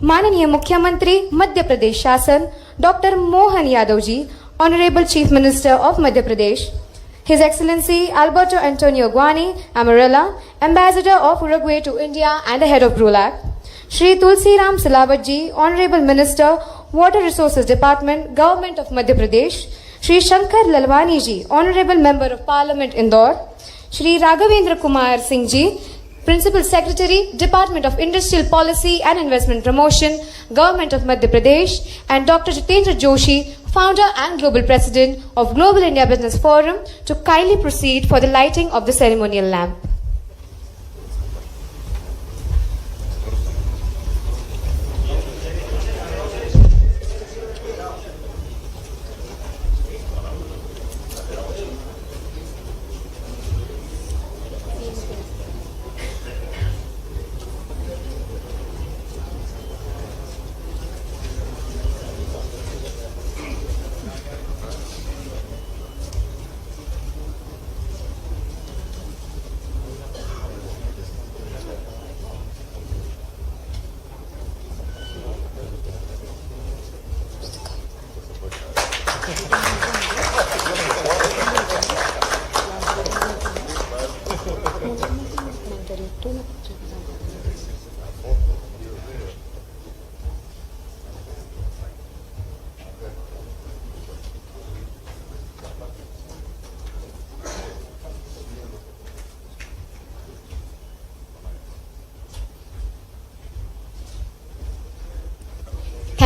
माननीय मुख्यमंत्री मध्य प्रदेश शासन doctor Mohan Yadav ji, honourable chief minister of Madhya Pradesh, His Excellency Alberto Antonio Guani Amarella, Ambassador of Uruguay to India and the head of BRULAC, Shri Tulsi Ram Silawat ji, Honorable Minister, Water Resources Department, Government of Madhya Pradesh, Shri Shankar Lalwani ji, Honorable Member of Parliament Indore, Shri Raghavendra Kumar Singh ji, Principal Secretary, Department of Industrial Policy and Investment Promotion, Government of Madhya Pradesh, and Dr. Jitendra Joshi, Founder and Global President of Global India Business Forum, to kindly proceed for the lighting of the ceremonial lamp.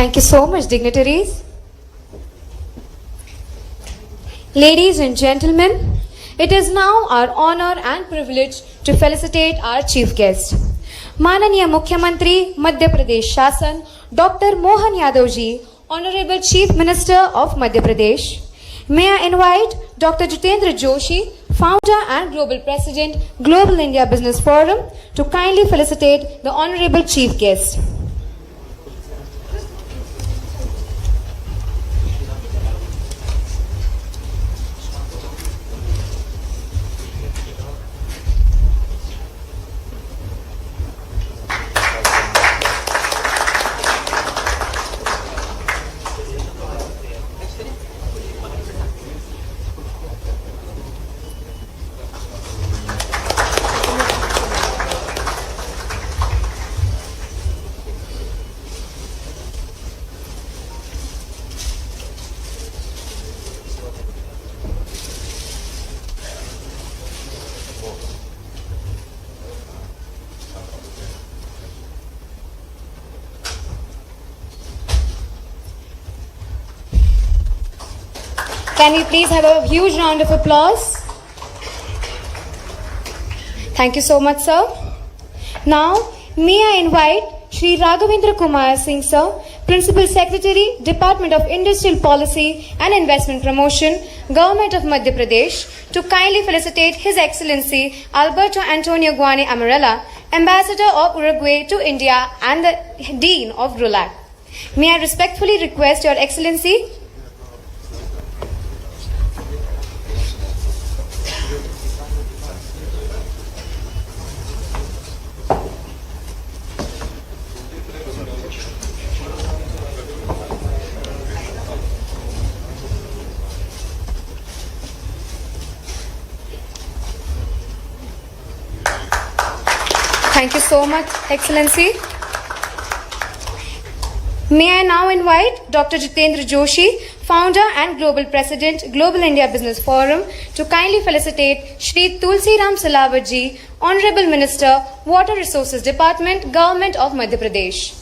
Thank you so much, dignitaries. Ladies and gentlemen, it is now our honor and privilege to felicitate our chief guest, Mananiya Mukhyamantri Madhya Pradesh Shasan, Dr. Mohan Yadav ji, Honorable Chief Minister of Madhya Pradesh. May I invite Dr. Jitendra Joshi, Founder and Global President, Global India Business Forum, to kindly felicitate the Honorable Chief Guest. Can we please have a huge round of applause? Thank you so much, sir. Now, may I invite Shri Raghavendra Kumar Singh, sir, Principal Secretary, Department of Industrial Policy and Investment Promotion, Government of Madhya Pradesh, to kindly felicitate His Excellency Alberto Antonio Guani Amarella, Ambassador of Uruguay to India and the Dean of BRULAC. May I respectfully request Your Excellency Thank you so much, Excellency. May I now invite Dr. Jitendra Joshi, Founder and Global President, Global India Business Forum, to kindly felicitate Shri Tulsi Ram Silawat ji, Honorable Minister, Water Resources Department, Government of Madhya Pradesh.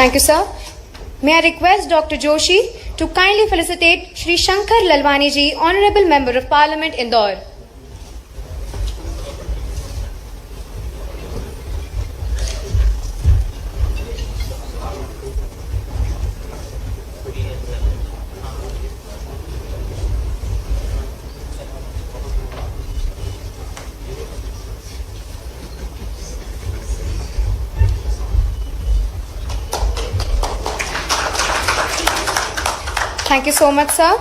Thank you, sir. May I request Dr. Joshi to kindly felicitate Shri Shankar Lalwani ji, Honorable Member of Parliament, Indore. Thank you so much, sir.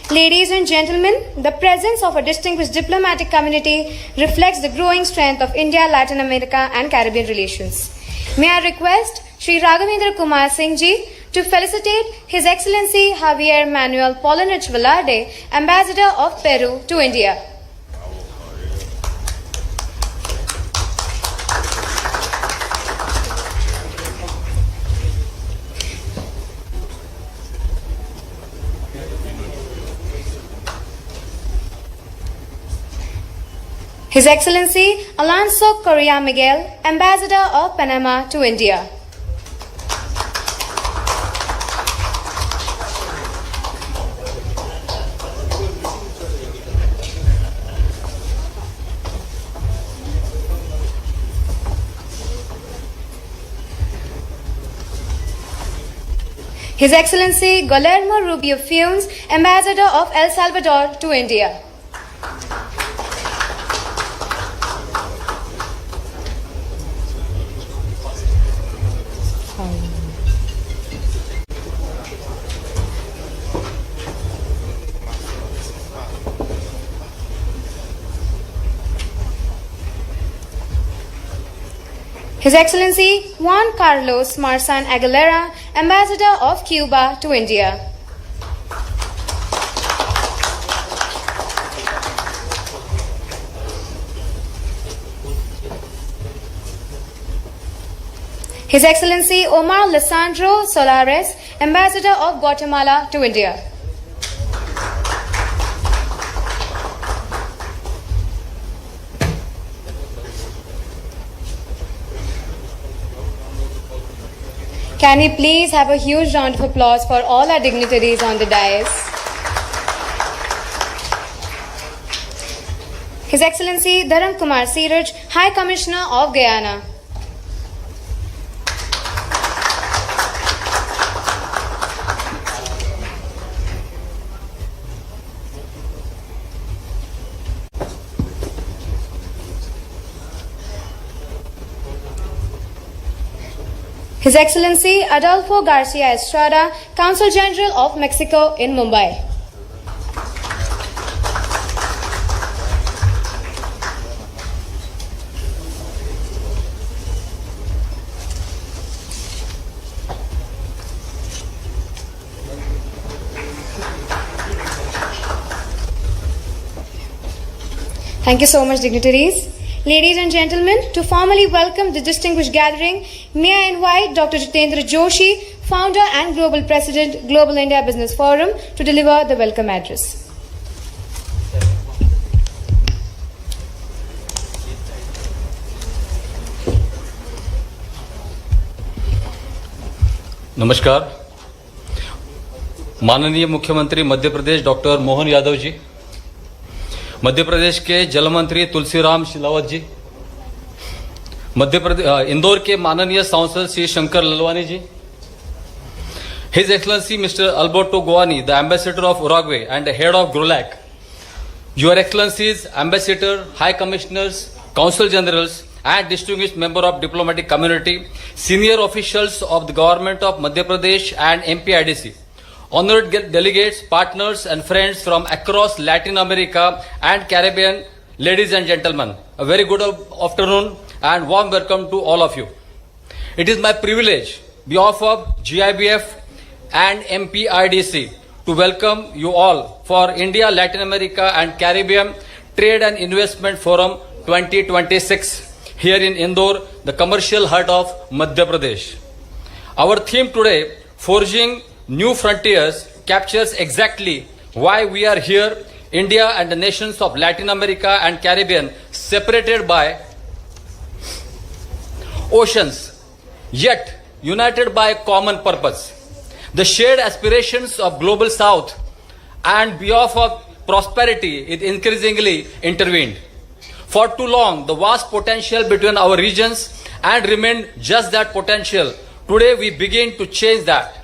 Ladies and gentlemen, the presence of a distinguished diplomatic community reflects the growing strength of India, Latin America and Caribbean relations. May I request Sri Raghavendra Kumar Singh ji to felicitate His Excellency Javier Manuel Polanich Velarde, Ambassador of Peru to India. His Excellency Alonso Correa Miguel, Ambassador of Panama to India. His Excellency Guillermo Rubio Funes, Ambassador of El Salvador to India. His Excellency Juan Carlos Marsan Aguilera, Ambassador of Cuba to India. His Excellency Omar Lisandro Solares, Ambassador of Guatemala to India. Can we please have a huge round of applause for all our dignitaries on the dais? His Excellency Dharam Kumar Siraj, High Commissioner of Guyana. His Excellency Adolfo Garcia Estrada, Consul General of Mexico in Mumbai. Thank you so much, dignitaries. Ladies and gentlemen, to formally welcome the distinguished gathering, may I invite Dr. Jitendra Joshi, Founder and Global President, Global India Business Forum, to deliver the welcome address. नमस्कार। माननीय मुख्यमंत्री मध्य प्रदेश doctor Mohan Yadav जी, मध्य प्रदेश के जल मंत्री तुलसीराम सिलावत जी, इंदौर के माननीय सांसद श्री शंकर ललवानी जी, His Excellency Mr. Alberto Guani, the Ambassador of Uruguay and the Head of GROLAC, Your Excellencies, Ambassador, High Commissioners, Consul Generals, and distinguished member of diplomatic community, senior officials of the government of Madhya Pradesh and MPIDC, honored delegates, partners and friends from across Latin America and Caribbean, ladies and gentlemen, a very good afternoon and warm welcome to all of you. It is my privilege, on behalf of GIBF and MPIDC, to welcome you all for India, Latin America and Caribbean Trade and Investment Forum 2026 here in Indore, the commercial heart of Madhya Pradesh. Our theme today, Forging New Frontiers, captures exactly why we are here. India and the nations of Latin America and Caribbean, separated by oceans, yet united by a common purpose. The shared aspirations of Global South and behalf of prosperity is increasingly intervened. For too long, the vast potential between our regions and remained just that potential. Today we begin to change that.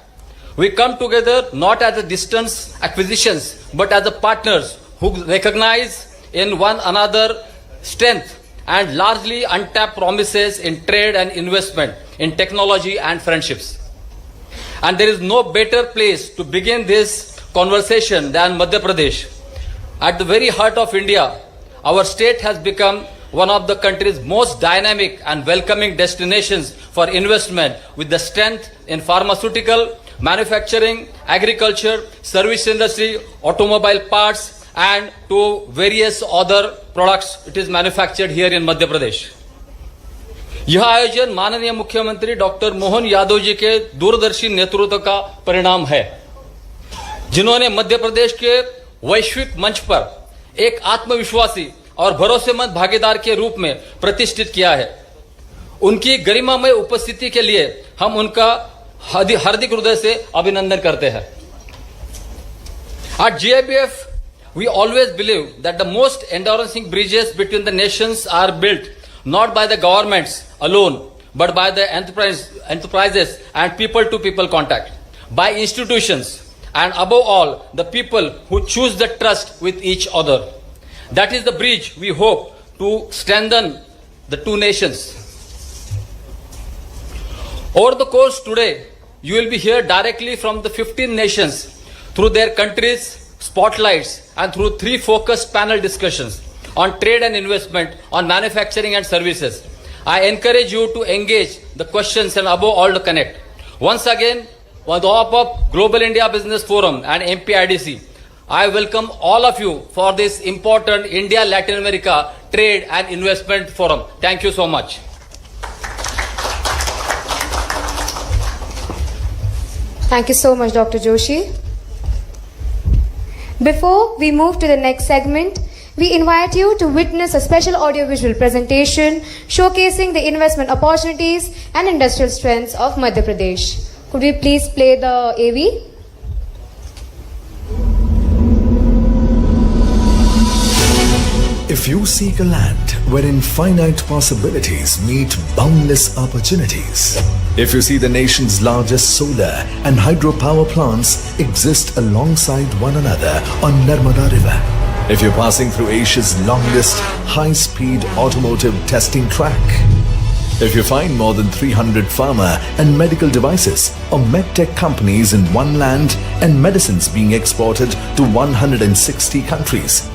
We come together not as a distance acquisitions, but as a partners who recognize in one another strength and largely untapped promises in trade and investment, in technology and friendships. And there is no better place to begin this conversation than Madhya Pradesh. At the very heart of India, our state has become one of the country's most dynamic and welcoming destinations for investment, with the strength in pharmaceutical, manufacturing, agriculture, service industry, automobile parts, and to various other products it is manufactured here in Madhya Pradesh. यह आयोजन माननीय मुख्यमंत्री doctor Mohan Yadav जी के दूरदर्शी नेतृत्व का परिणाम है, जिन्होंने मध्य प्रदेश के वैश्विक मंच पर एक आत्मविश्वासी और भरोसेमंद भागीदार के रूप में प्रतिष्ठित किया है। उनकी गरिमामय उपस्थिति के लिए हम उनका हार्दिक हृदय से अभिनंदन करते हैं। At GIBF, we always believe that the most enduring bridges between the nations are built not by the governments alone, but by the enterprises and people-to-people contact, by institutions, and above all, the people who choose the trust with each other. That is the bridge we hope to strengthen the two nations. Over the course today, you will be hear directly from the 15 nations through their countries' spotlights and through 3 focused panel discussions on trade and investment, on manufacturing and services. I encourage you to engage the questions and above all to connect. Once again, on behalf of Global India Business Forum and MPIDC, I welcome all of you for this important India-Latin America Trade and Investment Forum. Thank you so much. Thank you so much, Dr. Joshi. Before we move to the next segment, we invite you to witness a special audiovisual presentation showcasing the investment opportunities and industrial strengths of Madhya Pradesh. Could we please play the AV? If you seek a land wherein finite possibilities meet boundless opportunities, if you see the nation's largest solar and hydropower plants exist alongside one another on Narmada River, if you're passing through Asia's longest high-speed automotive testing track, if you find more than 300 pharma and medical devices or medtech companies in one land and medicines being exported to 160 countries,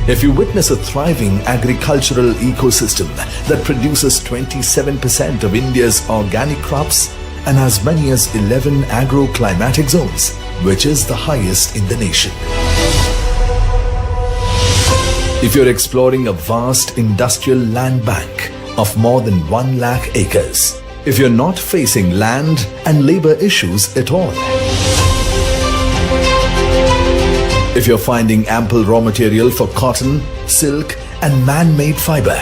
if you witness a thriving agricultural ecosystem that produces 27% of India's organic crops and as many as 11 agroclimatic zones, which is the highest in the nation. If you're exploring a vast industrial land bank of more than 1 lakh acres, if you're not facing land and labor issues at all, if you're finding ample raw material for cotton, silk and man-made fiber,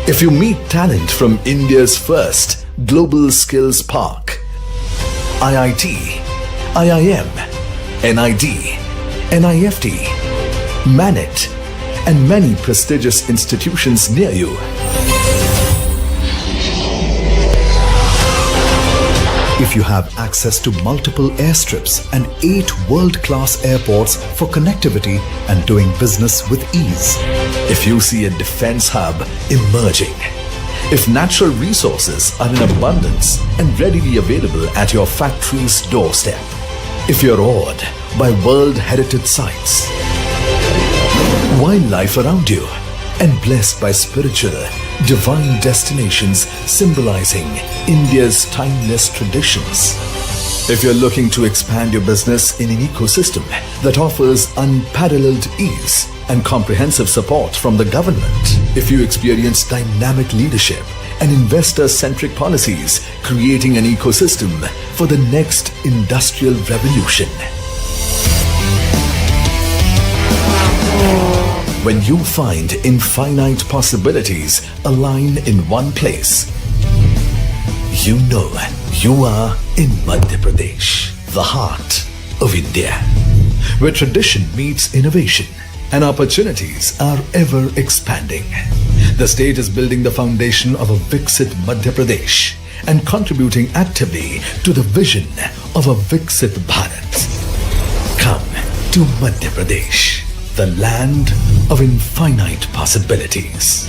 if you meet talent from India's first Global Skills Park, IIT, IIM, NID, NIFT, MANET and many prestigious institutions near you, if you have access to multiple airstrips and 8 world-class airports for connectivity and doing business with ease, if you see a defense hub emerging, if natural resources are in abundance and readily available at your factory's doorstep, if you're awed by world heritage sites, wildlife around you, and blessed by spiritual, divine destinations symbolizing India's timeless traditions. If you're looking to expand your business in an ecosystem that offers unparalleled ease and comprehensive support from the government, if you experience dynamic leadership and investor-centric policies creating an ecosystem for the next industrial revolution, when you find infinite possibilities align in one place, you know you are in Madhya Pradesh, the heart of India, where tradition meets innovation and opportunities are ever expanding. The state is building the foundation of a Viksit Madhya Pradesh and contributing actively to the vision of a Viksit Bharat. Come to Madhya Pradesh, the land of infinite possibilities.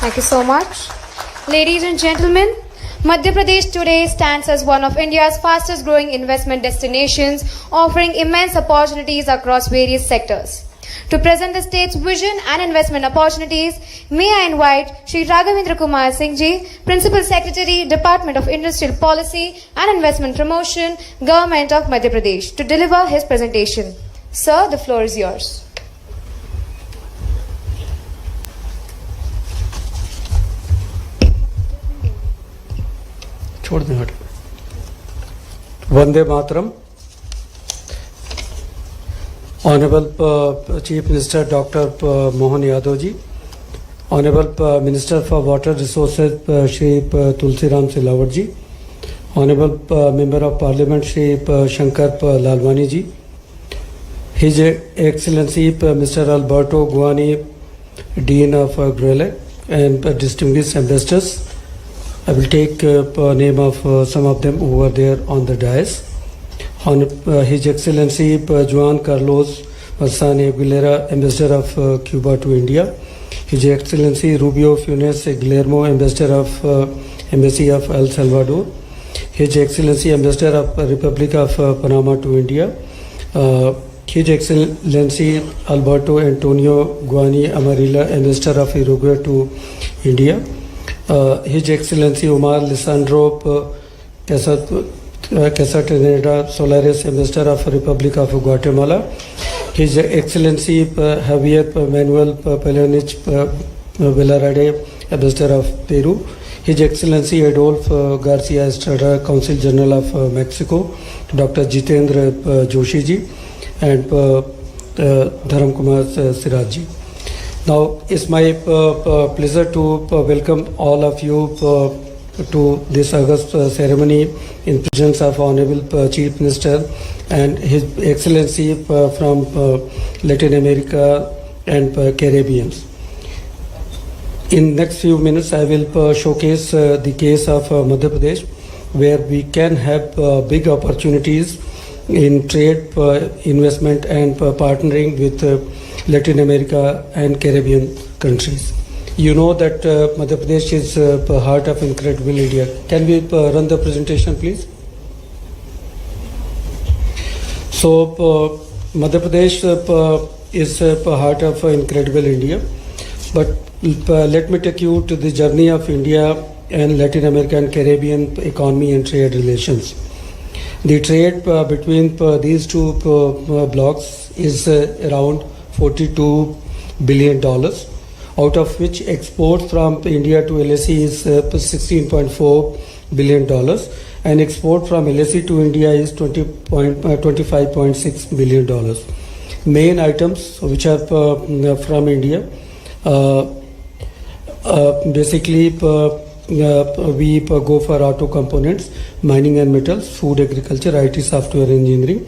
Thank you so much. Ladies and gentlemen, Madhya Pradesh today stands as one of India's fastest growing investment destinations, offering immense opportunities across various sectors. To present the state's vision and investment opportunities, may I invite Shri Raghavendra Kumar Singh Ji, Principal Secretary, Department of Industrial Policy and Investment Promotion, Government of Madhya Pradesh, to deliver his presentation. Sir, the floor is yours. छोड़ दें हट Vande Mataram honourable chief minister doctor Mohan Yadav ji, honourable minister for water resources Shri Tulsiram Silawat ji, honourable member of parliament Shri Shankar Lalwani ji, his excellency mister Alberto Guani, dean of ग्रेलेक, and distinguished ambassadors. I will take name of some of them over there on the dais. On His Excellency Juan Carlos Marzano Aguilera, Ambassador of Cuba to India. His Excellency Rubio Funes Guillermo, Ambassador of Embassy of El Salvador. His Excellency Ambassador of Republic of Panama to India. His Excellency Alberto Antonio Guani Amarilla, Ambassador of Uruguay to India. His Excellency Omar Lisandro Casataneda Solares, Ambassador of Republic of Guatemala. His Excellency Javier Manuel Pelanich Velarde, Ambassador of Peru. His Excellency Adolfo Garcia Estrada, Consul General of Mexico. Dr. Jitendra Joshi ji and Dharam Kumar Siraj ji. Now, it's my pleasure to welcome all of you to this August ceremony in presence of Honorable Chief Minister and His Excellency from Latin America and Caribbean. In next few minutes, I will showcase the case of Madhya Pradesh, where we can have big opportunities in trade, investment and partnering with Latin America and Caribbean countries. You know that Madhya Pradesh is the heart of incredible India. Can we run the presentation, please? So, Madhya Pradesh is the heart of incredible India. But let me take you to the journey of India and Latin America and Caribbean economy and trade relations. The trade between these two blocks is around $42 billion, out of which export from India to LAC is $16.4 billion and export from LAC to India is $25.6 billion. Main items which are from India, basically we go for auto components, mining and metals, food, agriculture, IT, software, engineering.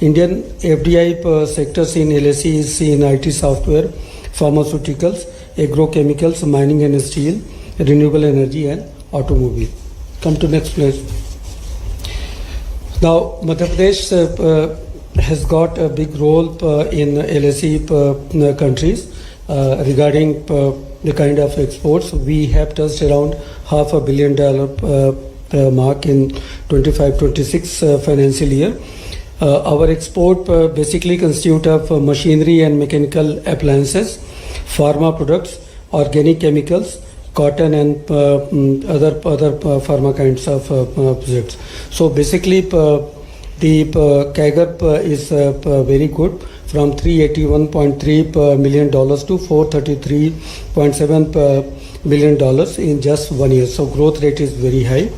Indian FDI sectors in LAC is in IT, software, pharmaceuticals, agrochemicals, mining and steel, renewable energy and automobile. Come to next place. Now, Madhya Pradesh has got a big role in LAC countries regarding the kind of exports. We have touched around $500 million mark in 25-26 financial year. Our export basically constitute of machinery and mechanical appliances, pharma products, organic chemicals, cotton and other pharma kinds of products. So basically the CAGR is very good, from $381.3 million to $433.7 million in just 1 year. So growth rate is very high.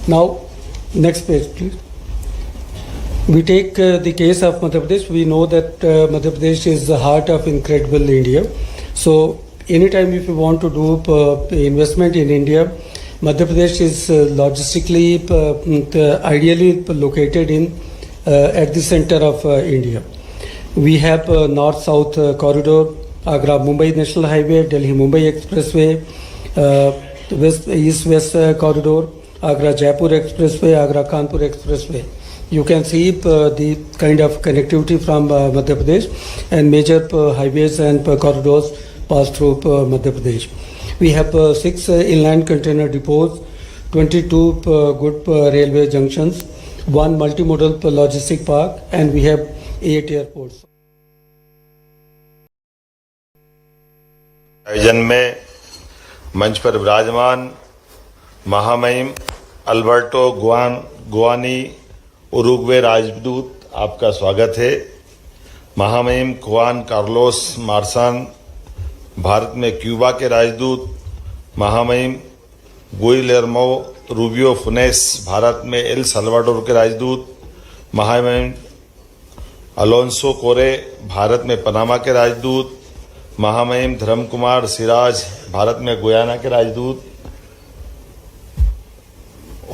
Now, next page, please. We take the case of Madhya Pradesh. We know that Madhya Pradesh is the heart of incredible India. So anytime if you want to do investment in India, Madhya Pradesh is logistically ideally located in at the center of India. We have north-south corridor, Agra-Mumbai National Highway, Delhi-Mumbai Expressway, east-west corridor, Agra-Jaipur Expressway, Agra-Kanpur Expressway. You can see the kind of connectivity from Madhya Pradesh, and major highways and corridors pass through Madhya Pradesh. We have 6 inland container depots, 22 good railway junctions, 1 multimodal logistic park, and we have 8 airports. आयोजन में मंच पर विराजमान महामहिम Alberto Guani Uruguay राजदूत, आपका स्वागत है। महामहिम खुआन कार्लोस मार्सान, भारत में क्यूबा के राजदूत। महामहिम गुइलेर्मो रूबियो फुनेस, भारत में एल साल्वाडोर के राजदूत। महामहिम अलोंसो कोरे, भारत में पनामा के राजदूत। महामहिम धर्म कुमार सिराज, भारत में गुयाना के राजदूत।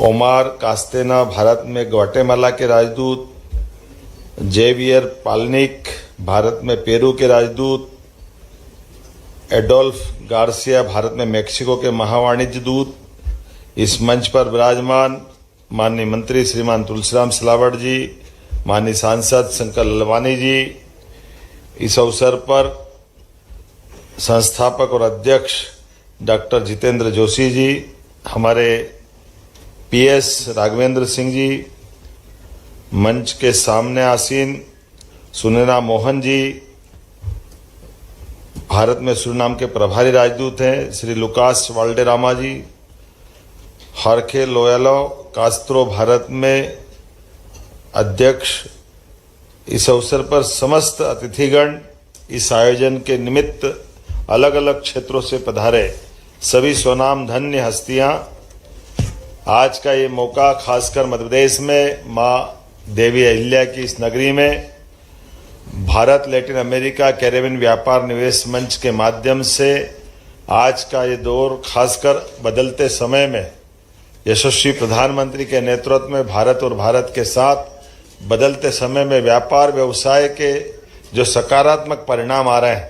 ओमार कास्तेना, भारत में ग्वाटेमाला के राजदूत। जेवियर पालनिक, भारत में पेरू के राजदूत। एडोल्फ गार्सिया, भारत में मेक्सिको के महावाणिज्य दूत। इस मंच पर विराजमान माननीय मंत्री श्रीमान तुलसीराम सिलावट जी, माननीय सांसद शंकर ललवानी जी, इस अवसर पर संस्थापक और अध्यक्ष डॉक्टर जितेंद्र जोशी जी, हमारे पीएस राघवेंद्र सिंह जी, मंच के सामने आसीन सुनैना मोहन जी, भारत में सूरीनाम के प्रभारी राजदूत हैं श्री लुकास वाल्डेरामा जी। हार्खे लोयालो कास्त्रो, भारत में अध्यक्ष। इस अवसर पर समस्त अतिथिगण, इस आयोजन के निमित्त अलग अलग क्षेत्रों से पधारे सभी स्वनाम धन्य हस्तियां, आज का ये मौका खासकर मध्य प्रदेश में मां देवी अहिल्या की इस नगरी में भारत लैटिन अमेरिका कैरेबियन व्यापार निवेश मंच के माध्यम से आज का ये दौर खासकर बदलते समय में यशस्वी प्रधानमंत्री के नेतृत्व में भारत और भारत के साथ बदलते समय में व्यापार व्यवसाय के जो सकारात्मक परिणाम आ रहे हैं,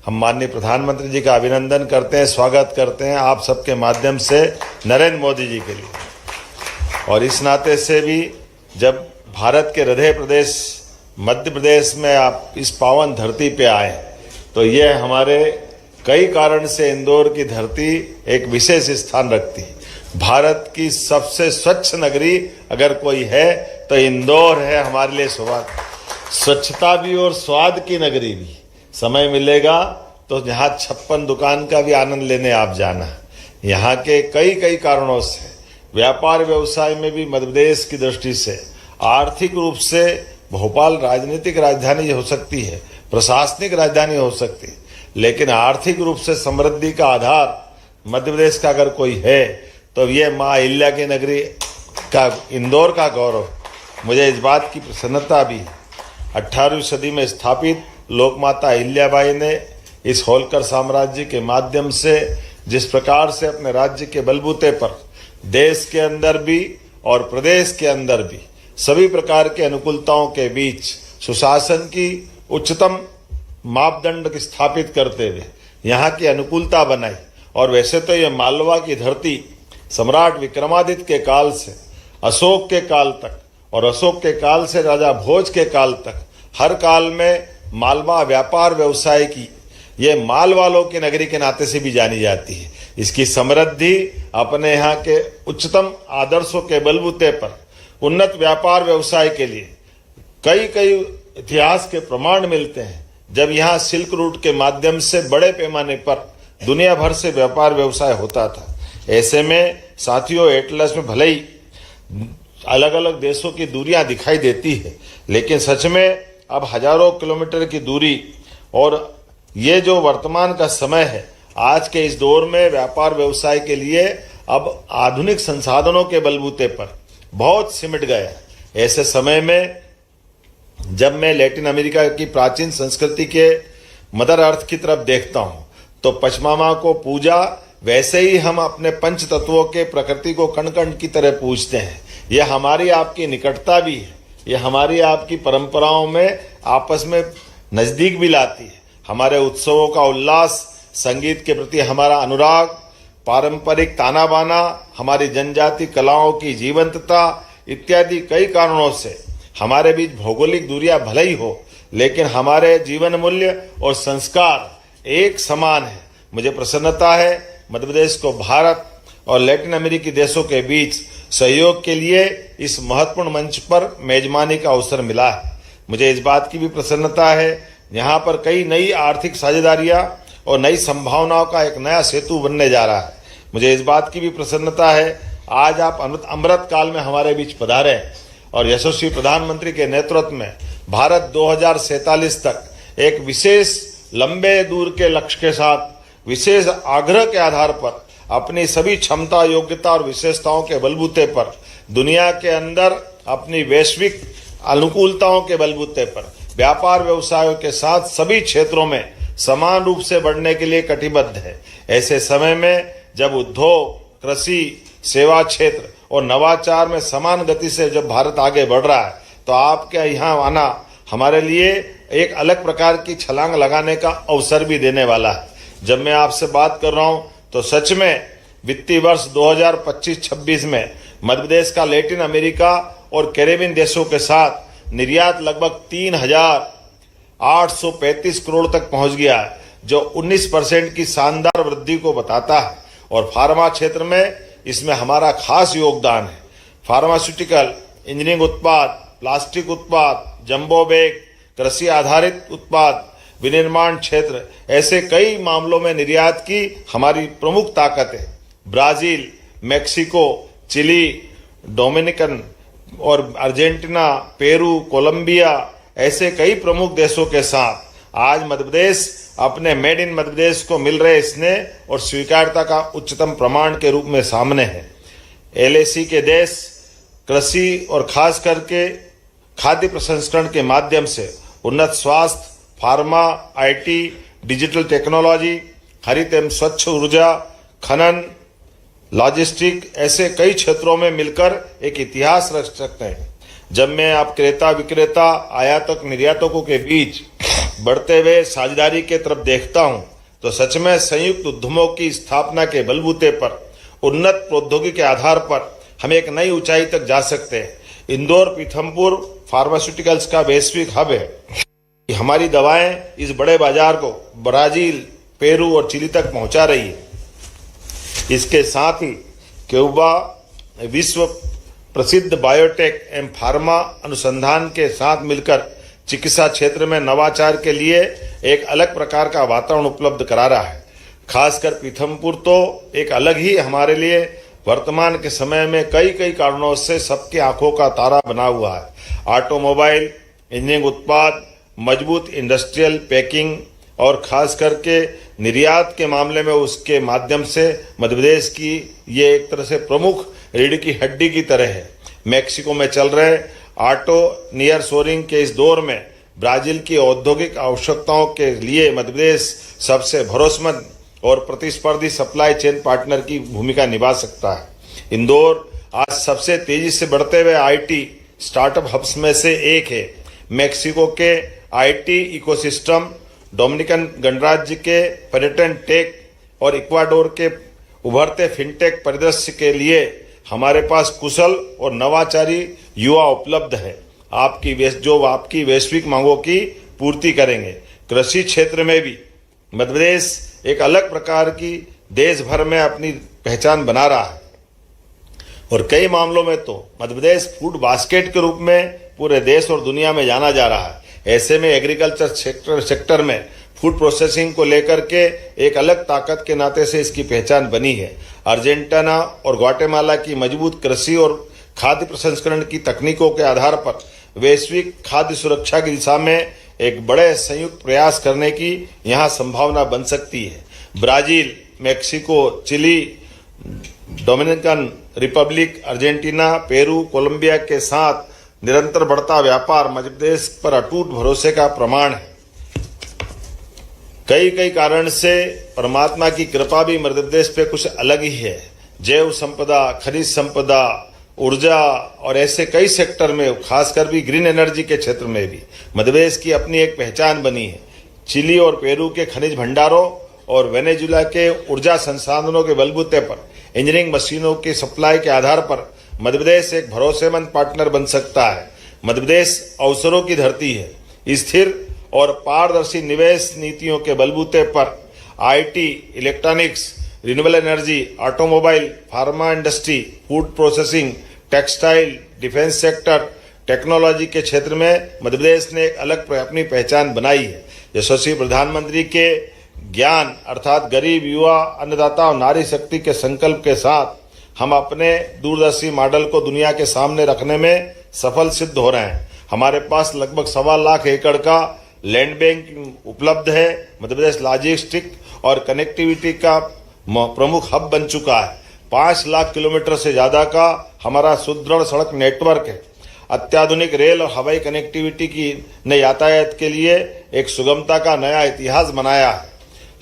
हम माननीय प्रधानमंत्री जी का अभिनंदन करते हैं, स्वागत करते हैं आप सबके माध्यम से नरेंद्र मोदी जी के लिए। और इस नाते से भी जब भारत के हृदय प्रदेश मध्य प्रदेश में आप इस पावन धरती पे आए, तो ये हमारे कई कारण से इंदौर की धरती एक विशेष स्थान रखती है। भारत की सबसे स्वच्छ नगरी अगर कोई है तो इंदौर है हमारे लिए। स्वच्छता भी और स्वाद की नगरी भी। समय मिलेगा तो यहाँ 56 दुकान का भी आनंद लेने आप जाना। यहाँ के कई कारणों से व्यापार व्यवसाय में भी मध्य प्रदेश की दृष्टि से आर्थिक रूप से भोपाल राजनीतिक राजधानी हो सकती है, प्रशासनिक राजधानी हो सकती है, लेकिन आर्थिक रूप से समृद्धि का आधार मध्य प्रदेश का अगर कोई है तो ये माँ अहिल्या की नगरी का, इंदौर का गौरव। मुझे इस बात की प्रसन्नता भी है 18वीं सदी में स्थापित लोकमाता अहिल्याबाई ने इस होलकर साम्राज्य के माध्यम से जिस प्रकार से अपने राज्य के बलबूते पर देश के अंदर भी और प्रदेश के अंदर भी सभी प्रकार के अनुकूलताओं के बीच सुशासन की उच्चतम मापदंड स्थापित करते हुए यहाँ की अनुकूलता बनाई। और वैसे तो ये मालवा की धरती सम्राट विक्रमादित्य के काल से अशोक के काल तक और अशोक के काल से राजा भोज के काल तक हर काल में मालवा व्यापार व्यवसाय की ये माल वालों की नगरी के नाते से भी जानी जाती है। इसकी समृद्धि अपने यहाँ के उच्चतम आदर्शों के बलबूते पर उन्नत व्यापार व्यवसाय के लिए कई इतिहास के प्रमाण मिलते हैं। जब यहाँ सिल्क रूट के माध्यम से बड़े पैमाने पर दुनिया भर से व्यापार व्यवसाय होता था, ऐसे में साथियों एटलस में भले ही अलग अलग देशों की दूरियां दिखाई देती है, लेकिन सच में अब हजारों किलोमीटर की दूरी और ये जो वर्तमान का समय है, आज के इस दौर में व्यापार व्यवसाय के लिए अब आधुनिक संसाधनों के बलबूते पर बहुत सिमट गया। ऐसे समय में जब मैं लैटिन अमेरिका की प्राचीन संस्कृति के मदर अर्थ की तरफ देखता हूं, तो पचमामा को पूजा वैसे ही हम अपने पंच तत्वों के प्रकृति को कण कण की तरह पूजते हैं। यह हमारी आपकी निकटता भी है, यह हमारी आपकी परंपराओं में आपस में नजदीक भी लाती है। हमारे उत्सवों का उल्लास, संगीत के प्रति हमारा अनुराग, पारंपरिक ताना बाना, हमारी जनजाति कलाओं की जीवंतता इत्यादि कई कारणों से हमारे बीच भौगोलिक दूरियां भले ही हो, लेकिन हमारे जीवन मूल्य और संस्कार एक समान है। मुझे प्रसन्नता है मध्य प्रदेश को भारत और लैटिन अमेरिकी देशों के बीच सहयोग के लिए इस महत्वपूर्ण मंच पर मेजबानी का अवसर मिला है। मुझे इस बात की भी प्रसन्नता है, यहाँ पर कई नई आर्थिक साझेदारियां और नई संभावनाओं का एक नया सेतु बनने जा रहा है। मुझे इस बात की भी प्रसन्नता है, आज आप अमृत काल में हमारे बीच पधारे और यशस्वी प्रधानमंत्री के नेतृत्व में भारत 2047 तक एक विशेष लंबे दूर के लक्ष्य के साथ विशेष आग्रह के आधार पर अपनी सभी क्षमता, योग्यता और विशेषताओं के बलबूते पर दुनिया के अंदर अपनी वैश्विक अनुकूलताओं के बलबूते पर व्यापार व्यवसायों के साथ सभी क्षेत्रों में समान रूप से बढ़ने के लिए कटिबद्ध है। ऐसे समय में जब उद्योग, कृषि, सेवा क्षेत्र और नवाचार में समान गति से जब भारत आगे बढ़ रहा है, तो आपके यहाँ आना हमारे लिए एक अलग प्रकार की छलांग लगाने का अवसर भी देने वाला है। जब मैं आपसे बात कर रहा हूँ तो सच में वित्तीय वर्ष 2025-26 में मध्य प्रदेश का लैटिन अमेरिका और कैरेबियन देशों के साथ निर्यात लगभग 3,835 करोड़ तक पहुंच गया है, जो 19% की शानदार वृद्धि को बताता है। और फार्मा क्षेत्र में इसमें हमारा खास योगदान है। फार्मास्यूटिकल, इंजीनियरिंग उत्पाद, प्लास्टिक उत्पाद, जंबो बैग, कृषि आधारित उत्पाद, विनिर्माण क्षेत्र, ऐसे कई मामलों में निर्यात की हमारी प्रमुख ताकत है। ब्राजील, मेक्सिको, चिली, डोमिनिकन और अर्जेंटीना, पेरू, कोलंबिया, ऐसे कई प्रमुख देशों के साथ आज मध्य प्रदेश अपने मेड इन मध्य प्रदेश को मिल रहे स्नेह और स्वीकार्यता का उच्चतम प्रमाण के रूप में सामने है। LAC के देश कृषि और खास करके खाद्य प्रसंस्करण के माध्यम से उन्नत स्वास्थ्य, फार्मा, IT, डिजिटल टेक्नोलॉजी, हरित एवं स्वच्छ ऊर्जा, खनन, लॉजिस्टिक, ऐसे कई क्षेत्रों में मिलकर एक इतिहास रच सकते हैं। जब मैं आप क्रेता विक्रेता, आयातक निर्यातकों के बीच बढ़ते हुए साझेदारी के तरफ देखता हूं, तो सच में संयुक्त उद्यमों की स्थापना के बलबूते पर उन्नत प्रौद्योगिकी के आधार पर हम एक नई ऊंचाई तक जा सकते हैं। इंदौर पीथमपुर फार्मास्यूटिकल्स का वैश्विक हब है। हमारी दवाएं इस बड़े बाजार को ब्राजील, पेरू और चिली तक पहुंचा रही है। इसके साथ ही क्यूबा विश्व प्रसिद्ध बायोटेक एवं फार्मा अनुसंधान के साथ मिलकर चिकित्सा क्षेत्र में नवाचार के लिए एक अलग प्रकार का वातावरण उपलब्ध करा रहा है। खासकर पीथमपुर तो एक अलग ही हमारे लिए वर्तमान के समय में कई कारणों से सबकी आंखों का तारा बना हुआ है। ऑटोमोबाइल, इंजीनियरिंग उत्पाद, मजबूत इंडस्ट्रियल पैकिंग और खास करके निर्यात के मामले में उसके माध्यम से मध्य प्रदेश की ये एक तरह से प्रमुख रीढ़ की हड्डी की तरह है। मैक्सिको में चल रहे ऑटो नियर शोरिंग के इस दौर में ब्राजील की औद्योगिक आवश्यकताओं के लिए मध्य प्रदेश सबसे भरोसेमंद और प्रतिस्पर्धी सप्लाई चेन पार्टनर की भूमिका निभा सकता है। इंदौर आज सबसे तेजी से बढ़ते हुए IT स्टार्टअप हब्स में से एक है। मैक्सिको के IT इकोसिस्टम, डोमिनिकन गणराज्य के पर्यटन टेक और इक्वाडोर के उभरते फिनटेक परिदृश्य के लिए हमारे पास कुशल और नवाचारी युवा उपलब्ध है, जो आपकी वैश्विक मांगों की पूर्ति करेंगे। कृषि क्षेत्र में भी मध्य प्रदेश एक अलग प्रकार की देश भर में अपनी पहचान बना रहा है और कई मामलों में तो मध्य प्रदेश फूड बास्केट के रूप में पूरे देश और दुनिया में जाना जा रहा है। ऐसे में एग्रीकल्चर सेक्टर में फूड प्रोसेसिंग को लेकर के एक अलग ताकत के नाते से इसकी पहचान बनी है। अर्जेंटीना और ग्वाटेमाला की मजबूत कृषि और खाद्य प्रसंस्करण की तकनीकों के आधार पर वैश्विक खाद्य सुरक्षा की दिशा में एक बड़े संयुक्त प्रयास करने की यहाँ संभावना बन सकती है। Brazil, Mexico, Chile, Dominican Republic, Argentina, Peru, Colombia के साथ निरंतर बढ़ता व्यापार मध्य प्रदेश पर अटूट भरोसे का प्रमाण है। कई कारण से परमात्मा की कृपा भी मध्य प्रदेश पे कुछ अलग ही है। जैव संपदा, खनिज संपदा, ऊर्जा और ऐसे कई सेक्टर में, खासकर भी ग्रीन एनर्जी के क्षेत्र में भी मध्य प्रदेश की अपनी एक पहचान बनी है। चिली और पेरू के खनिज भंडारों और वेनेजुला के ऊर्जा संसाधनों के बलबूते पर इंजीनियरिंग मशीनों की सप्लाई के आधार पर मध्य प्रदेश एक भरोसेमंद पार्टनर बन सकता है। मध्य प्रदेश अवसरों की धरती है। स्थिर और पारदर्शी निवेश नीतियों के बलबूते पर IT, electronics, renewable energy, automobile, pharma industry, food processing, textile, defence sector, technology के क्षेत्र में मध्य प्रदेश ने एक अलग अपनी पहचान बनाई है। यशस्वी प्रधानमंत्री के ज्ञान अर्थात गरीब, युवा, अन्नदाता और नारी शक्ति के संकल्प के साथ हम अपने दूरदर्शी मॉडल को दुनिया के सामने रखने में सफल सिद्ध हो रहे हैं। हमारे पास लगभग 1.25 लाख एकड़ का लैंड बैंक उपलब्ध है। मध्य प्रदेश लॉजिस्टिक और कनेक्टिविटी का प्रमुख हब बन चुका है। 5 लाख किलोमीटर से ज्यादा का हमारा सुदृढ़ सड़क नेटवर्क है। अत्याधुनिक रेल और हवाई कनेक्टिविटी की ने यातायात के लिए एक सुगमता का नया इतिहास बनाया है।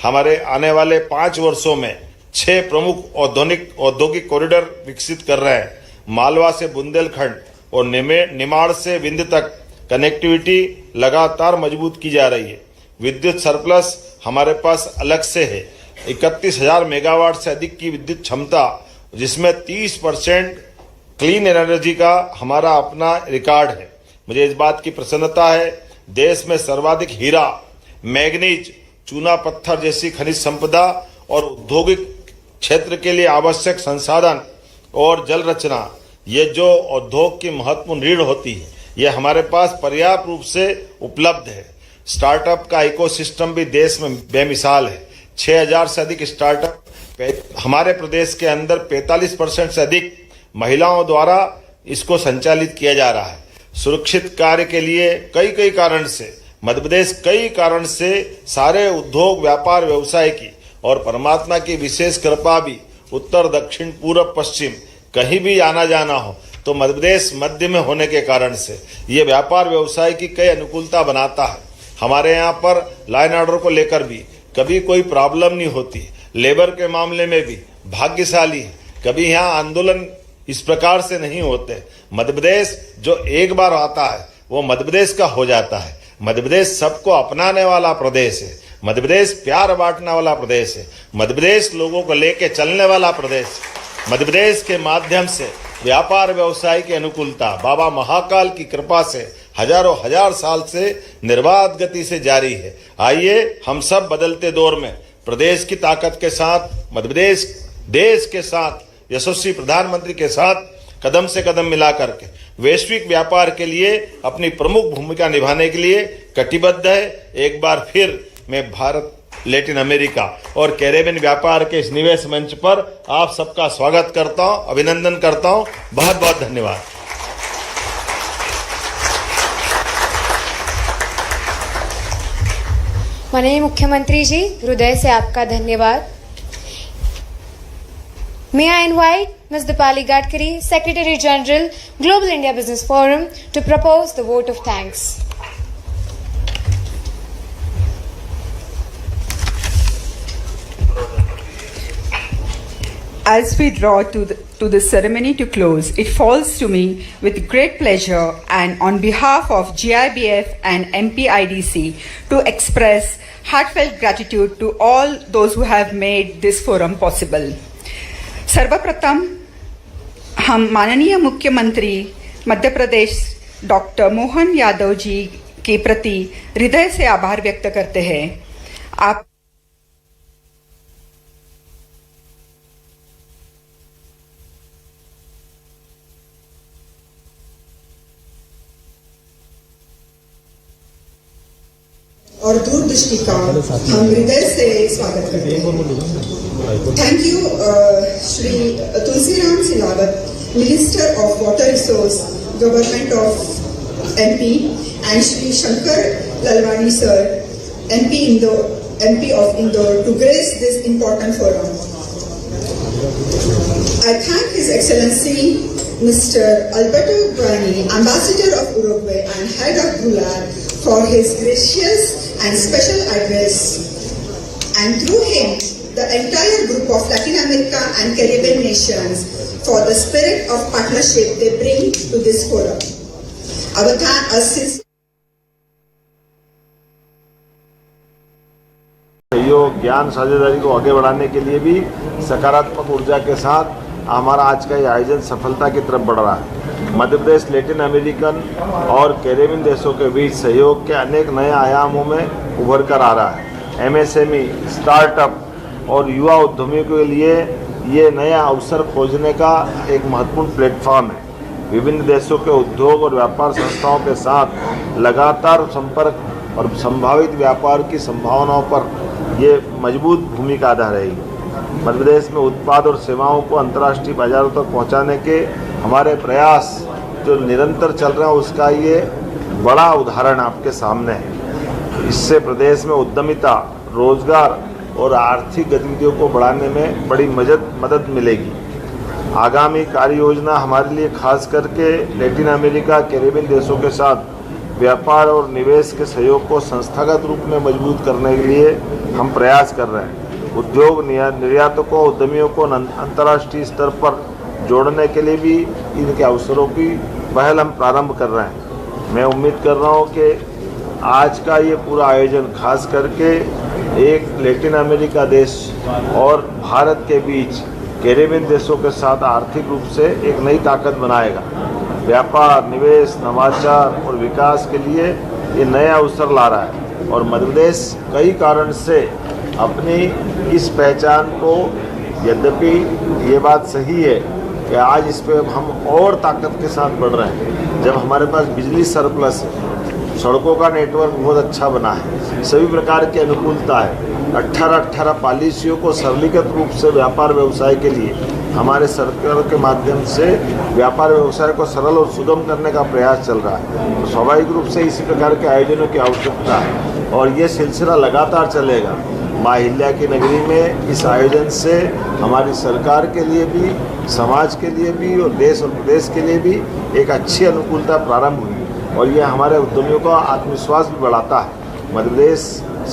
हमारे आने वाले 5 वर्षों में 6 प्रमुख औद्योगिक कॉरिडोर विकसित कर रहे हैं। मालवा से बुंदेलखंड और निमाड़ से विंध्य तक कनेक्टिविटी लगातार मजबूत की जा रही है। विद्युत सरप्लस हमारे पास अलग से है। 31,000 मेगावाट से अधिक की विद्युत क्षमता, जिसमें 30% क्लीन एनर्जी का हमारा अपना रिकॉर्ड है। मुझे इस बात की प्रसन्नता है, देश में सर्वाधिक हीरा, मैग्नीज, चूना पत्थर जैसी खनिज संपदा और औद्योगिक क्षेत्र के लिए आवश्यक संसाधन और जल रचना, ये जो उद्योग की महत्वपूर्ण रीढ़ होती है, ये हमारे पास पर्याप्त रूप से उपलब्ध है। स्टार्टअप का इकोसिस्टम भी देश में बेमिसाल है। 6,000 से अधिक स्टार्टअप हमारे प्रदेश के अंदर 45% से अधिक महिलाओं द्वारा इसको संचालित किया जा रहा है। सुरक्षित कार्य के लिए कई कारण से मध्य प्रदेश सारे उद्योग, व्यापार, व्यवसाय की और परमात्मा की विशेष कृपा भी उत्तर, दक्षिण, पूर्व, पश्चिम कहीं भी आना जाना हो तो मध्य प्रदेश मध्य में होने के कारण से ये व्यापार व्यवसाय की कई अनुकूलता बनाता है। हमारे यहाँ पर लॉ एंड ऑर्डर को लेकर भी कभी कोई प्रॉब्लम नहीं होती। लेबर के मामले में भी भाग्यशाली है, कभी यहाँ आंदोलन इस प्रकार से नहीं होते। मध्य प्रदेश जो एक बार आता है वो मध्य प्रदेश का हो जाता है। मध्य प्रदेश सबको अपनाने वाला प्रदेश है। मध्य प्रदेश प्यार बांटने वाला प्रदेश है। मध्य प्रदेश लोगों को लेके चलने वाला प्रदेश है। मध्य प्रदेश के माध्यम से व्यापार व्यवसाय की अनुकूलता बाबा महाकाल की कृपा से हजार साल से निर्बाध गति से जारी है। आइए हम सब बदलते दौर में प्रदेश की ताकत के साथ, मध्य प्रदेश देश के साथ, यशस्वी प्रधानमंत्री के साथ कदम से कदम मिला करके वैश्विक व्यापार के लिए अपनी प्रमुख भूमिका निभाने के लिए कटिबद्ध है। एक बार फिर मैं भारत, लैटिन अमेरिका और कैरेबियन व्यापार के इस निवेश मंच पर आप सबका स्वागत करता हूं, अभिनंदन करता हूं। बहुत बहुत धन्यवाद। माननीय मुख्यमंत्री जी, हृदय से आपका धन्यवाद। May I invite Ms. Dipali Gadkari, Secretary General, Global India Business Forum, to propose the vote of thanks. As we draw to the ceremony to close, it falls to me with great pleasure and on behalf of GIBF and MPIDC to express heartfelt gratitude to all those who have made this forum possible. सर्वप्रथम हम माननीय मुख्यमंत्री मध्य प्रदेश doctor Mohan Yadav जी के प्रति हृदय से आभार व्यक्त करते हैं। आप और दूरदृष्टि का हम हृदय से स्वागत करते हैं। Thank you Shri Tulsiram Silawat, minister of water resource, government of MP, and Shri Shankar Lalwani sir, MP of Indore, to grace this important forum. I thank His Excellency Mr. Alberto Guani, Ambassador of Uruguay and Head of GULAD, for his gracious and special address, and through him the entire group of Latin America and Caribbean nations for the spirit of partnership they bring to this forum. Our thanks सहयोग, ज्ञान साझेदारी को आगे बढ़ाने के लिए भी सकारात्मक ऊर्जा के साथ हमारा आज का ये आयोजन सफलता की तरफ बढ़ रहा है। मध्य प्रदेश लैटिन अमेरिकन और कैरेबियन देशों के बीच सहयोग के अनेक नए आयामों में उभर कर आ रहा है। एमएसएमई, स्टार्टअप, और युवा उद्यमियों के लिए ये नया अवसर खोजने का एक महत्वपूर्ण प्लेटफॉर्म है। विभिन्न देशों के उद्योग और व्यापार संस्थाओं के साथ लगातार संपर्क और संभावित व्यापार की संभावनाओं पर ये मजबूत भूमिका अदा रहेगी। मध्य प्रदेश में उत्पाद और सेवाओं को अंतर्राष्ट्रीय बाजारों तक पहुंचाने के हमारे प्रयास जो निरंतर चल रहे हैं उसका ये बड़ा उदाहरण आपके सामने है। इससे प्रदेश में उद्यमिता, रोजगार और आर्थिक गतिविधियों को बढ़ाने में बड़ी मदद मिलेगी। आगामी कार्य योजना हमारे लिए खास करके लैटिन अमेरिका, कैरिबियन देशों के साथ व्यापार और निवेश के सहयोग को संस्थागत रूप में मजबूत करने के लिए हम प्रयास कर रहे हैं। उद्योग निर्यातकों, उद्यमियों को अंतर्राष्ट्रीय स्तर पर जोड़ने के लिए भी इनके अवसरों की पहल हम प्रारंभ कर रहे हैं। मैं उम्मीद कर रहा हूँ कि आज का ये पूरा आयोजन खास करके एक लैटिन अमेरिका देश और भारत के बीच कैरिबियन देशों के साथ आर्थिक रूप से एक नई ताकत बनाएगा। व्यापार, निवेश, नवाचार और विकास के लिए ये नया अवसर ला रहा है और मध्य प्रदेश कई कारण से अपनी इस पहचान को, यद्यपि ये बात सही है कि आज इस पे हम और ताकत के साथ बढ़ रहे हैं। जब हमारे पास बिजली सरप्लस है, सड़कों का नेटवर्क बहुत अच्छा बना है, सभी प्रकार की अनुकूलता है, 18 पॉलिसियों को सरलीकृत रूप से व्यापार व्यवसाय के लिए हमारे सरकार के माध्यम से व्यापार व्यवसाय को सरल और सुगम करने का प्रयास चल रहा है। तो स्वाभाविक रूप से इसी प्रकार के आयोजनों की आवश्यकता है और ये सिलसिला लगातार चलेगा। माँ अहिल्या की नगरी में इस आयोजन से हमारी सरकार के लिए भी, समाज के लिए भी और देश और प्रदेश के लिए भी एक अच्छी अनुकूलता प्रारंभ हुई और ये हमारे उद्यमियों का आत्मविश्वास भी बढ़ाता है। मध्य प्रदेश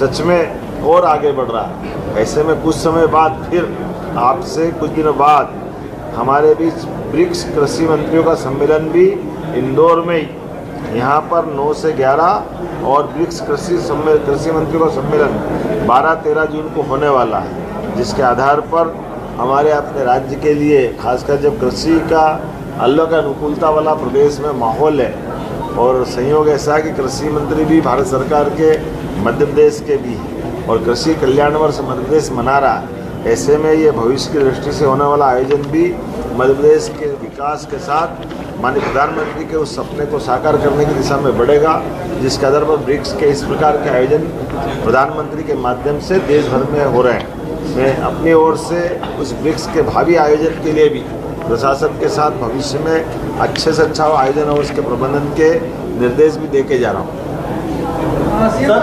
सच में और आगे बढ़ रहा है। ऐसे में कुछ समय बाद फिर आपसे कुछ दिनों बाद हमारे बीच ब्रिक्स कृषि मंत्रियों का सम्मेलन भी इंदौर में ही यहाँ पर 9 से 11 और ब्रिक्स कृषि मंत्रियों का सम्मेलन 12-13 जून को होने वाला है, जिसके आधार पर हमारे अपने राज्य के लिए खासकर जब कृषि का अलग अनुकूलता वाला प्रदेश में माहौल है और संयोग ऐसा है कि कृषि मंत्री भी भारत सरकार के मध्य प्रदेश के भी हैं और कृषि कल्याण वर्ष मध्य प्रदेश मना रहा है। ऐसे में ये भविष्य की दृष्टि से होने वाला आयोजन भी मध्य प्रदेश के विकास के साथ माननीय प्रधानमंत्री के उस सपने को साकार करने की दिशा में बढ़ेगा, जिसके आधार पर ब्रिक्स के इस प्रकार के आयोजन प्रधानमंत्री के माध्यम से देश भर में हो रहे हैं। मैं अपनी ओर से उस ब्रिक्स के भावी आयोजन के लिए भी प्रशासन के साथ भविष्य में अच्छे से अच्छा आयोजन हो उसके प्रबंधन के निर्देश भी देके जा रहा हूँ। सर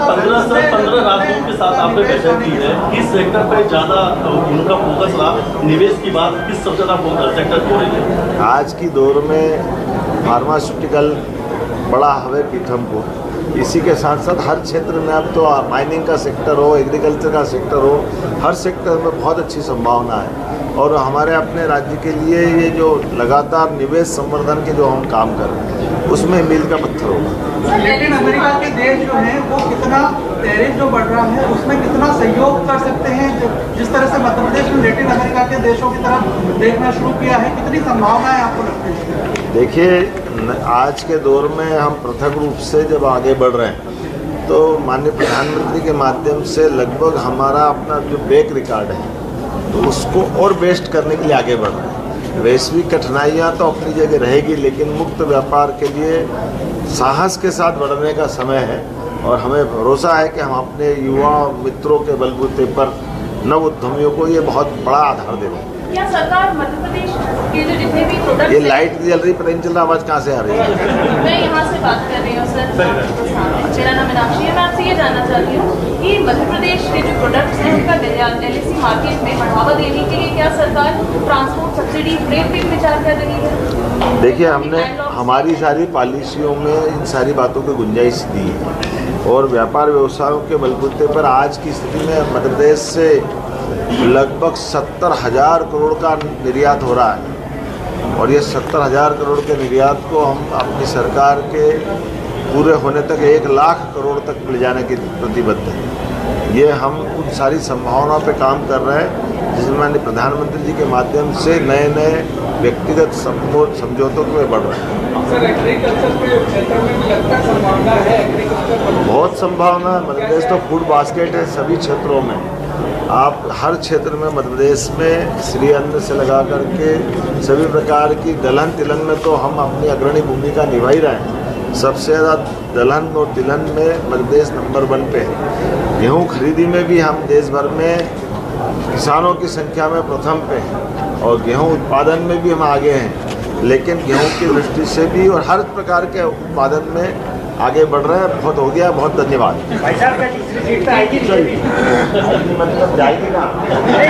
15 राज्यों के साथ आपने बैठक की है, किस सेक्टर पर ज़्यादा उनका फोकस रहा? निवेश की बात किस सबसे ज़्यादा सेक्टर हो रही है? आज की दौर में फार्मास्यूटिकल बड़ा हवे पीथमपुर, इसी के साथ साथ हर क्षेत्र में अब तो माइनिंग का सेक्टर हो, एग्रीकल्चर का सेक्टर हो, हर सेक्टर में बहुत अच्छी संभावना है और हमारे अपने राज्य के लिए ये जो लगातार निवेश संवर्धन के जो हम काम कर रहे हैं उसमें मील का पत्थर होगा। लैटिन अमेरिका के देश जो हैं वो कितना टैरिफ जो बढ़ रहा है उसमें कितना सहयोग कर सकते हैं? जिस तरह से मध्य प्रदेश में लैटिन अमेरिका के देशों की तरफ देखना शुरू किया है, कितनी संभावनाएं आपको लगती है? देखिए, आज के दौर में हम पृथक रूप से जब आगे बढ़ रहे हैं तो माननीय प्रधानमंत्री के माध्यम से लगभग हमारा अपना जो बैक रिकॉर्ड है तो उसको और बेस्ट करने के लिए आगे बढ़ रहे हैं। वैश्विक कठिनाइयाँ तो अपनी जगह रहेगी, लेकिन मुक्त व्यापार के लिए साहस के साथ बढ़ने का समय है और हमें भरोसा है कि हम अपने युवा मित्रों के बलबूते पर नव उद्यमियों को ये बहुत बड़ा आधार दे रहे हैं। क्या सरकार मध्य प्रदेश के जो जितने भी प्रोडक्ट ये लाइट जल रही, पता नहीं चल रहा आवाज़ कहाँ से आ रही है? मैं यहाँ से बात कर रही हूँ सर। मेरा नाम मीनाक्षी है। मैं आपसे ये जानना चाहती हूँ कि मध्य प्रदेश के जो प्रोडक्ट्स हैं उनका LAC मार्केट में बढ़ावा देने के लिए क्या सरकार ट्रांसपोर्ट सब्सिडी रेट पे विचार कर रही है? देखिए, हमने हमारी सारी पॉलिसियों में इन सारी बातों की गुंजाइश दी है और व्यापार व्यवसायों के बलबूते पर आज की स्थिति में मध्य प्रदेश से लगभग 70,000 करोड़ का निर्यात हो रहा है और ये 70,000 करोड़ के निर्यात को हम अपनी सरकार के पूरे होने तक 1 लाख करोड़ तक ले जाने की प्रतिबद्ध है। ये हम उन सारी संभावनाओं पे काम कर रहे हैं जिसमें माननीय प्रधानमंत्री जी के माध्यम से नए नए व्यक्तिगत समझौतों में बढ़ रहे हैं। सर, एग्रीकल्चर के क्षेत्र में भी लगता है संभावना है? बहुत संभावना। मध्य प्रदेश तो फूड बास्केट है सभी क्षेत्रों में आप हर क्षेत्र में मध्य प्रदेश में श्री अन्न से लगा करके सभी प्रकार की दलहन तिलहन में तो हम अपनी अग्रणी भूमिका निभा ही रहे हैं। सबसे ज़्यादा दलहन और तिलहन में मध्य प्रदेश नंबर 1 पे है। गेहूँ खरीदी में भी हम देश भर में किसानों की संख्या में प्रथम पे हैं और गेहूँ उत्पादन में भी हम आगे हैं, लेकिन गेहूँ की दृष्टि से भी और हर प्रकार के उत्पादन में आगे बढ़ रहे हैं। बहुत हो गया, बहुत धन्यवाद। भाई साहब क्या तीसरी सीट पे आएगी बीजेपी? मतलब जाएगी ना। नहीं,